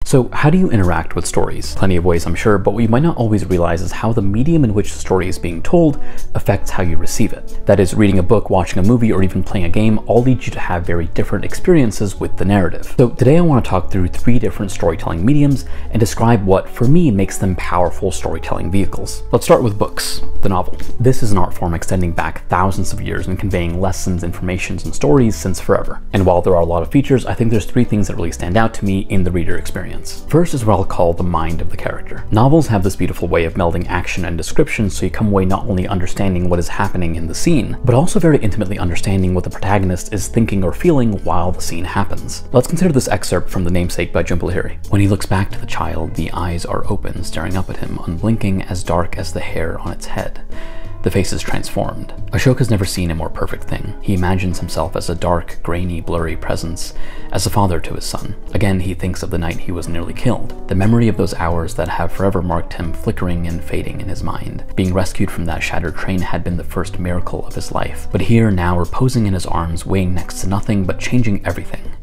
So how do you interact with stories? Plenty of ways, I'm sure, but what you might not always realize is how the medium in which the story is being told affects how you receive it. That is, reading a book, watching a movie, or even playing a game all lead you to have very different experiences with the narrative. So today I want to talk through 3 different storytelling mediums and describe what, for me, makes them powerful storytelling vehicles. Let's start with books, the novel. This is an art form extending back thousands of years and conveying lessons, informations, and stories since forever. And while there are a lot of features, I think there's 3 things that really stand out to me in the reader experience. First is what I'll call the mind of the character. Novels have this beautiful way of melding action and description, so you come away not only understanding what is happening in the scene, but also very intimately understanding what the protagonist is thinking or feeling while the scene happens. Let's consider this excerpt from The Namesake by Jhumpa Lahiri. When he looks back to the child, the eyes are open, staring up at him, unblinking, as dark as the hair on its head. The face is transformed. Ashoka's never seen a more perfect thing. He imagines himself as a dark, grainy, blurry presence, as a father to his son. Again, he thinks of the night he was nearly killed. The memory of those hours that have forever marked him flickering and fading in his mind. Being rescued from that shattered train had been the first miracle of his life. But here, now reposing in his arms, weighing next to nothing but changing everything,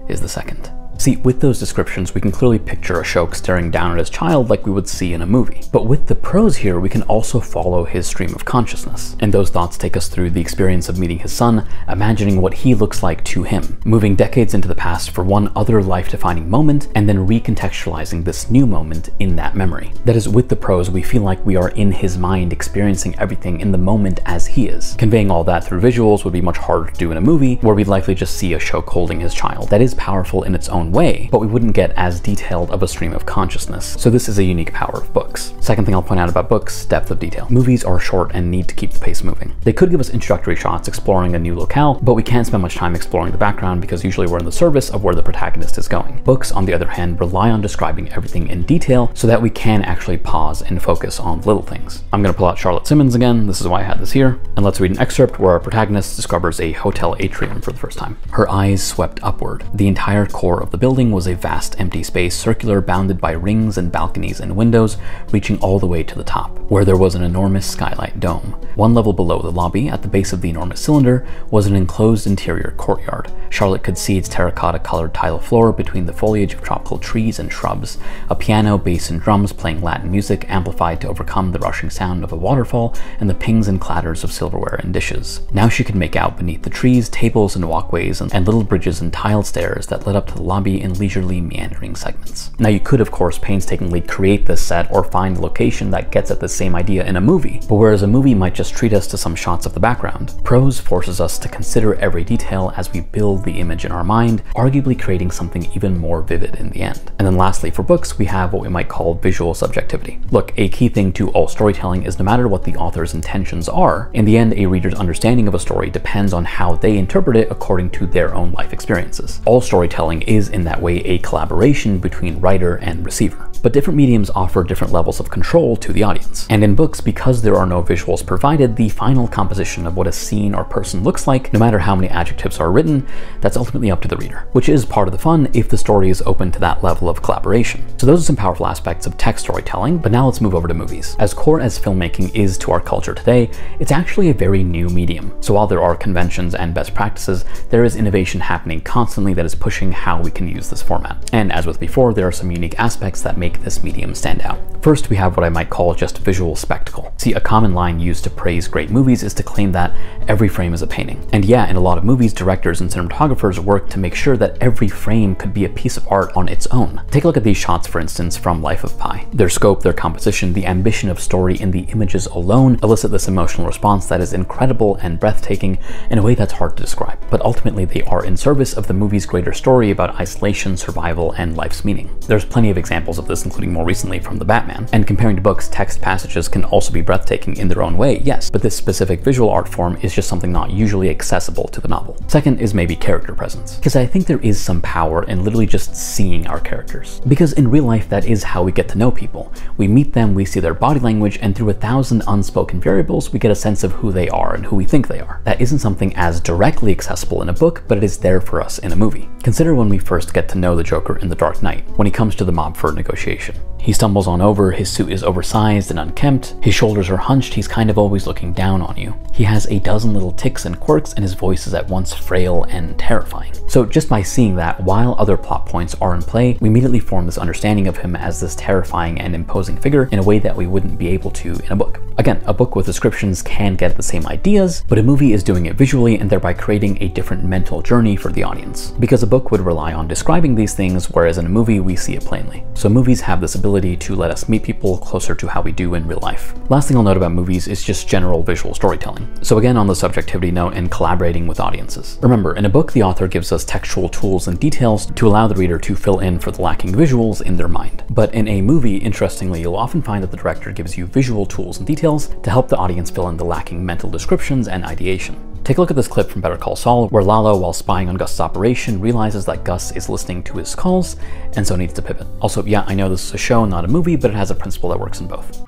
is the second. See, with those descriptions, we can clearly picture Ashoka staring down at his child like we would see in a movie. But with the prose here, we can also follow his stream of consciousness. And those thoughts take us through the experience of meeting his son, imagining what he looks like to him, moving decades into the past for one other life-defining moment, and then recontextualizing this new moment in that memory. That is, with the prose, we feel like we are in his mind, experiencing everything in the moment as he is. Conveying all that through visuals would be much harder to do in a movie, where we'd likely just see Ashoka holding his child. That is powerful in its own way, but we wouldn't get as detailed of a stream of consciousness. So this is a unique power of books. Second thing I'll point out about books, depth of detail. Movies are short and need to keep the pace moving. They could give us introductory shots exploring a new locale, but we can't spend much time exploring the background because usually we're in the service of where the protagonist is going. Books, on the other hand, rely on describing everything in detail so that we can actually pause and focus on little things. I'm gonna pull out Charlotte Simmons again, this is why I had this here, and let's read an excerpt where our protagonist discovers a hotel atrium for the first time. Her eyes swept upward. The entire core of the building was a vast empty space, circular, bounded by rings and balconies and windows, reaching all the way to the top, where there was an enormous skylight dome. One level below the lobby, at the base of the enormous cylinder, was an enclosed interior courtyard. Charlotte could see its terracotta-colored tile floor between the foliage of tropical trees and shrubs, a piano, bass, and drums playing Latin music amplified to overcome the rushing sound of a waterfall and the pings and clatters of silverware and dishes. Now she could make out beneath the trees, tables and walkways and little bridges and tiled stairs that led up to the lobby in leisurely meandering segments. Now you could of course painstakingly create this set or find a location that gets at the same idea in a movie, but whereas a movie might just treat us to some shots of the background, prose forces us to consider every detail as we build the image in our mind, arguably creating something even more vivid in the end. And then lastly, for books, we have what we might call visual subjectivity. Look, a key thing to all storytelling is no matter what the author's intentions are, in the end a reader's understanding of a story depends on how they interpret it according to their own life experiences. All storytelling is in that way a collaboration between writer and receiver. But different mediums offer different levels of control to the audience. And in books, because there are no visuals provided, the final composition of what a scene or person looks like, no matter how many adjectives are written, that's ultimately up to the reader, which is part of the fun if the story is open to that level of collaboration. So those are some powerful aspects of text storytelling, but now let's move over to movies. As core as filmmaking is to our culture today, it's actually a very new medium. So while there are conventions and best practices, there is innovation happening constantly that is pushing how we can use this format. And as with before, there are some unique aspects that make this medium stand out. First, we have what I might call just visual spectacle. See, a common line used to praise great movies is to claim that every frame is a painting. And yeah, in a lot of movies, directors and cinematographers work to make sure that every frame could be a piece of art on its own. Take a look at these shots, for instance, from Life of Pi. Their scope, their composition, the ambition of story in the images alone elicit this emotional response that is incredible and breathtaking in a way that's hard to describe. But ultimately, they are in service of the movie's greater story about isolation, survival, and life's meaning. There's plenty of examples of this, including more recently from The Batman. And comparing to books, text passages can also be breathtaking in their own way, yes, but this specific visual art form is just something not usually accessible to the novel. Second is maybe character presence, because I think there is some power in literally just seeing our characters. Because in real life, that is how we get to know people. We meet them, we see their body language, and through 1,000 unspoken variables, we get a sense of who they are and who we think they are. That isn't something as directly accessible in a book, but it is there for us in a movie. Consider when we first get to know the Joker in The Dark Knight, when he comes to the mob for negotiation. He stumbles on over, his suit is oversized and unkempt, his shoulders are hunched, he's kind of always looking down on you. He has a dozen little tics and quirks, and his voice is at once frail and terrifying. So just by seeing that, while other plot points are in play, we immediately form this understanding of him as this terrifying and imposing figure in a way that we wouldn't be able to in a book. Again, a book with descriptions can get at the same ideas, but a movie is doing it visually and thereby creating a different mental journey for the audience. Because a book would rely on describing these things, whereas in a movie we see it plainly. So movies have this ability to let us meet people closer to how we do in real life. Last thing I'll note about movies is just general visual storytelling. So again, on the subjectivity note and collaborating with audiences. Remember, in a book, the author gives us textual tools and details to allow the reader to fill in for the lacking visuals in their mind. But in a movie, interestingly, you'll often find that the director gives you visual tools and details to help the audience fill in the lacking mental descriptions and ideation. Take a look at this clip from Better Call Saul, where Lalo, while spying on Gus's operation, realizes that Gus is listening to his calls and so needs to pivot. Also, yeah, I know this is a show, not a movie, but it has a principle that works in both.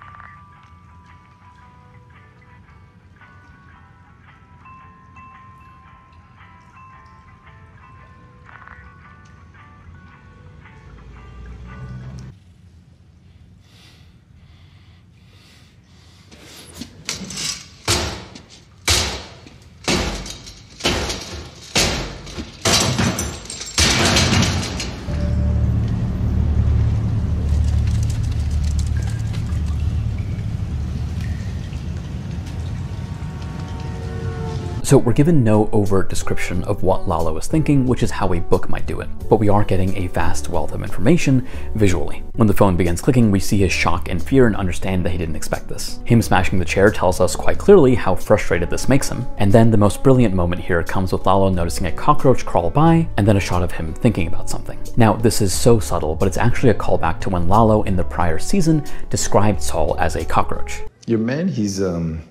So we're given no overt description of what Lalo is thinking, which is how a book might do it, but we are getting a vast wealth of information visually. When the phone begins clicking, we see his shock and fear and understand that he didn't expect this. Him smashing the chair tells us quite clearly how frustrated this makes him, and then the most brilliant moment here comes with Lalo noticing a cockroach crawl by, and then a shot of him thinking about something. Now, this is so subtle, but it's actually a callback to when Lalo in the prior season described Saul as a cockroach. Your man, he's like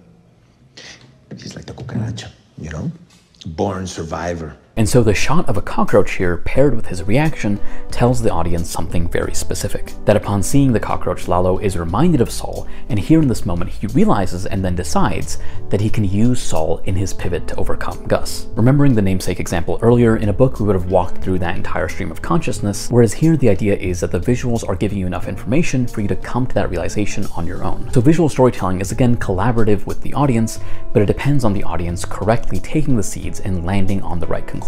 the cucaracha. You know, born survivor. And so the shot of a cockroach here paired with his reaction tells the audience something very specific. That upon seeing the cockroach, Lalo is reminded of Saul, and here in this moment he realizes and then decides that he can use Saul in his pivot to overcome Gus. Remembering the namesake example earlier, in a book we would have walked through that entire stream of consciousness, whereas here the idea is that the visuals are giving you enough information for you to come to that realization on your own. So visual storytelling is again collaborative with the audience, but it depends on the audience correctly taking the seeds and landing on the right conclusions.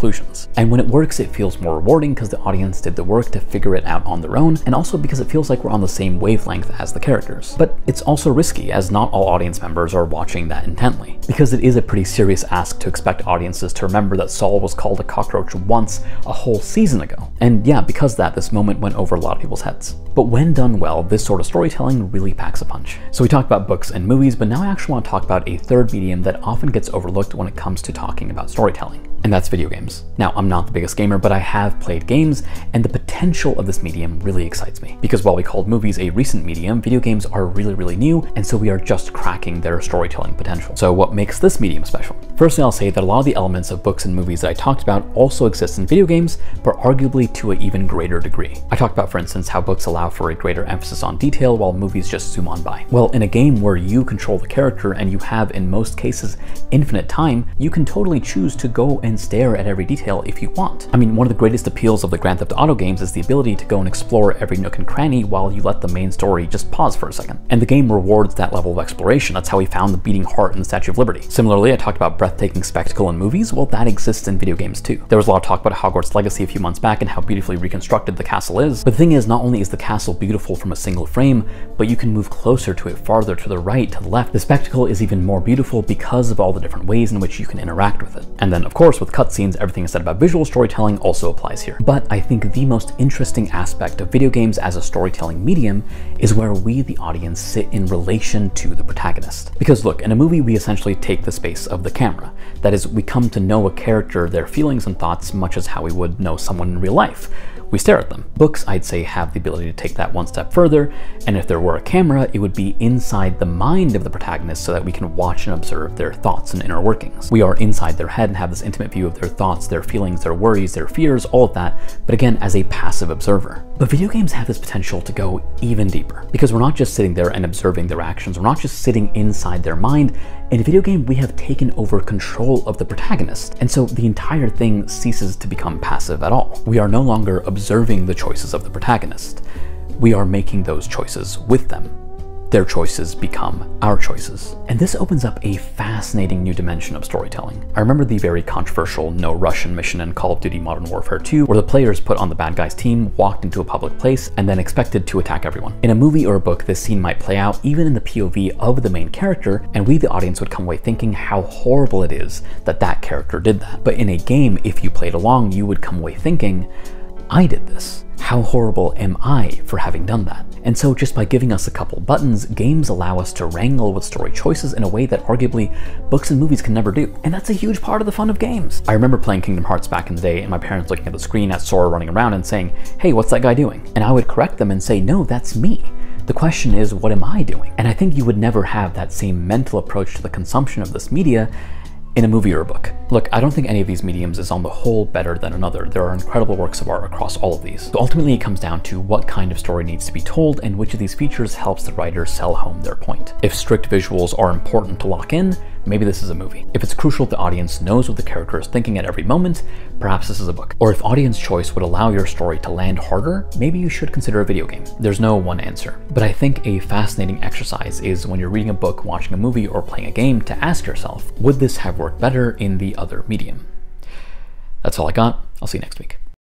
And when it works, it feels more rewarding because the audience did the work to figure it out on their own, and also because it feels like we're on the same wavelength as the characters. But it's also risky, as not all audience members are watching that intently, because it is a pretty serious ask to expect audiences to remember that Saul was called a cockroach once a whole season ago. And yeah, because of that, this moment went over a lot of people's heads. But when done well, this sort of storytelling really packs a punch. So we talked about books and movies, but now I actually want to talk about a third medium that often gets overlooked when it comes to talking about storytelling. And that's video games. Now, I'm not the biggest gamer, but I have played games, and the potential of this medium really excites me. Because while we called movies a recent medium, video games are really new, and so we are just cracking their storytelling potential. So what makes this medium special? Firstly, I'll say that a lot of the elements of books and movies that I talked about also exist in video games, but arguably to an even greater degree. I talked about, for instance, how books allow for a greater emphasis on detail while movies just zoom on by. Well, in a game where you control the character and you have, in most cases, infinite time, you can totally choose to go and stare at every detail if you want. I mean, one of the greatest appeals of the Grand Theft Auto games is the ability to go and explore every nook and cranny while you let the main story just pause for a second. And the game rewards that level of exploration. That's how we found the beating heart in the Statue of Liberty. Similarly, I talked about breathtaking spectacle in movies. Well, that exists in video games too. There was a lot of talk about Hogwarts Legacy a few months back and how beautifully reconstructed the castle is. But the thing is, not only is the castle beautiful from a single frame, but you can move closer to it, farther to the right, to the left. The spectacle is even more beautiful because of all the different ways in which you can interact with it. And then, of course, with cutscenes, everything I said about visual storytelling also applies here. But I think the most interesting aspect of video games as a storytelling medium is where we, the audience, sit in relation to the protagonist. Because look, in a movie, we essentially take the space of the camera. That is, we come to know a character, their feelings and thoughts, much as how we would know someone in real life. we stare at them. Books, I'd say, have the ability to take that one step further, and if there were a camera, it would be inside the mind of the protagonist so that we can watch and observe their thoughts and inner workings. We are inside their head and have this intimate view of their thoughts, their feelings, their worries, their fears, all of that, but again, as a passive observer. But video games have this potential to go even deeper, because we're not just sitting there and observing their actions, we're not just sitting inside their mind. In a video game, we have taken over control of the protagonist, and so the entire thing ceases to become passive at all. We are no longer observing the choices of the protagonist. We are making those choices with them. Their choices become our choices. And this opens up a fascinating new dimension of storytelling. I remember the very controversial No Russian mission in Call of Duty Modern Warfare 2, where the players put on the bad guys' team, walked into a public place, and then expected to attack everyone. In a movie or a book, this scene might play out even in the POV of the main character, and we, the audience, would come away thinking how horrible it is that that character did that. But in a game, if you played along, you would come away thinking, I did this. How horrible am I for having done that? And so just by giving us a couple buttons, games allow us to wrangle with story choices in a way that arguably books and movies can never do. And that's a huge part of the fun of games. I remember playing Kingdom Hearts back in the day and my parents looking at the screen at Sora running around and saying, hey, what's that guy doing? And I would correct them and say, no, that's me. The question is, what am I doing? And I think you would never have that same mental approach to the consumption of this media in a movie or a book. Look, I don't think any of these mediums is on the whole better than another. There are incredible works of art across all of these. So ultimately it comes down to what kind of story needs to be told and which of these features helps the writer sell home their point. If strict visuals are important to lock in, maybe this is a movie. If it's crucial the audience knows what the character is thinking at every moment, perhaps this is a book. Or if audience choice would allow your story to land harder, maybe you should consider a video game. There's no one answer. But I think a fascinating exercise is when you're reading a book, watching a movie, or playing a game to ask yourself, would this have worked better in the other medium? That's all I got. I'll see you next week.